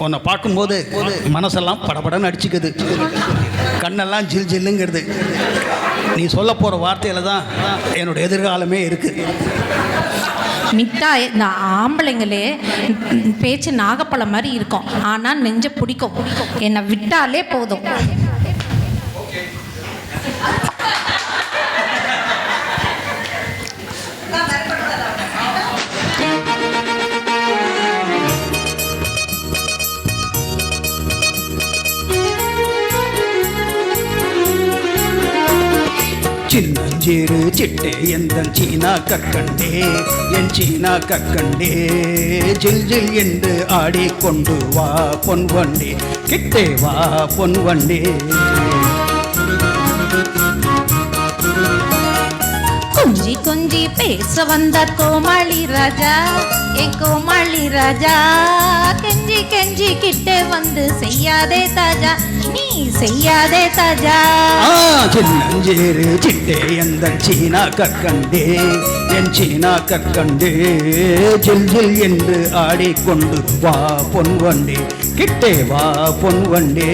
உன்னை பார்க்கும்போது மனசெல்லாம் படபடன்னு அடிச்சுக்குது, கண்ணெல்லாம் ஜில் ஜில்லுங்கிறது. நீ சொல்ல போகிற வார்த்தையில் தான் என்னோட எதிர்காலமே இருக்குது. மிட்டாய் இந்த ஆம்பளைங்களே பேச்சு நாகப்பழம் மாதிரி இருக்கும், ஆனால் நெஞ்ச பிடிக்கும். என்னை விட்டாலே போதும். சின்னஞ்சீரு சிட்டே எந்தன் சீனா கற்கண்டே, என் சீனா கற்கண்டே, ஜில் ஜில் என்று ஆடிக்கொண்டு வா பொன் வண்டே, கிட்டே வா பொன் வண்டே. கொஞ்சி கொஞ்சி பேச வந்த கோமாளி ராஜா, என் கோமாளி ராஜா, கெஞ்சி கெஞ்சி கிட்டே வந்து செய்யாதே தாஜா, நீ செய்யாதே தாஜா. சின்னஞ்சீரு சிட்டே எந்தன் சீனா கற்கண்டே, என் சீனா கற்கண்டே, ஜில் ஜில் என்று ஆடிக்கொண்டு வா பொன் வண்டே, கிட்டே வா பொன் வண்டே.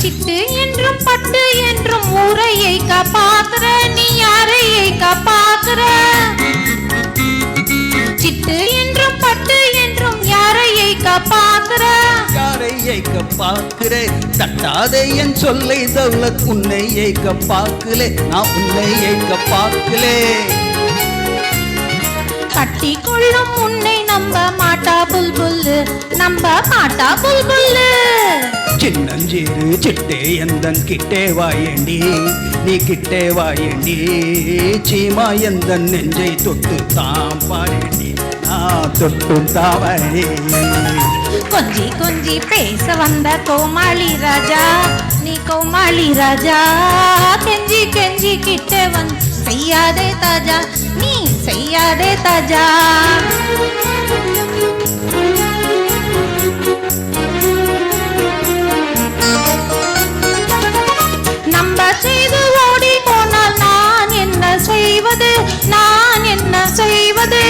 சிட்டு என்றும் பட்டு என்றும் ஊரையை காப்பாத்துற, நீ யாரையை காப்பாத்துற? சிட்டு என்றும் பட்டு என்றும் யாரையை காப்பாத்துற? யாரையை காப்பாக்குறே, தட்டாதே என் சொல்லை தௌலத், உன்னை ஏக்க பாக்குலே, நான் உன்னை ஏக்க பாக்குலே. கட்டி கொள்ளும் உன்னை நம்ப மாட்டா புல்புல்லு, நம்ப மாட்டா புல்புல்லு. சின்னஞ்சீரு சிட்டே எந்தன் கிட்டே வாயண்டி, நீ கிட்டே வாயண்டி, சீமா எந்தன் நெஞ்சை தொட்டு தாம் பாரண்டி, நான் தொட்டும் தாவரே. கொஞ்சி கொஞ்சி பேச வந்த கோமாளி ராஜா, நீ கோமாளி ராஜா, கெஞ்சி கெஞ்சி கிட்டே வந்து செய்யாதே தாஜா, நீ செய்யாதே தாஜா. நம்ப செய்து ஓடி போனால் நான் என்ன செய்வது, நான் என்ன செய்வது?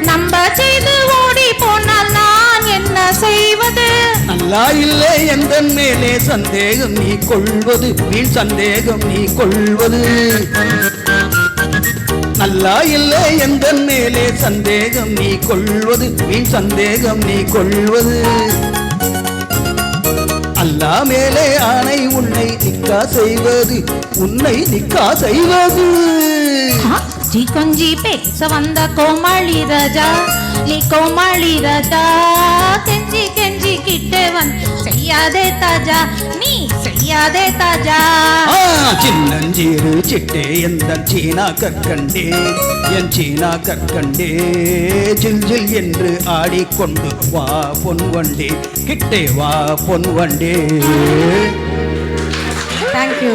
நம்ப செய்து ஓடி போனால் நான் என்ன செய்வது? நல்லா இல்லை எந்தன் மேலே சந்தேகம் நீ கொள்வது, வீண் சந்தேகம் நீ கொள்வது. நல்லா இல்லை எந்தன் மேலே சந்தேகம் நீ கொள்வது, வீண் சந்தேகம் நீ கொள்வது. அல்லா மேலே ஆணை உன்னை நிக்கா செய்வது, உன்னை நிக்கா செய்வது. ஜி கொஞ்சி பேச வந்த கோமாளி ராஜா, நீ கோமாளி ராஜா, கெஞ்சி கெஞ்சி கிட்டே வந்து செய்யாதே தாஜா, நீ செய்யாதே தாஜா. சின்னஞ்சீரு சிட்டே எந்தன் சீனா கற்கண்டே, என் சீனா கற்கண்டே, ஜில் ஜில் என்று ஆடிக்கொண்டு வா பொன் வண்டே, கிட்டே வா பொன் வண்டே. தேங்க்யூ.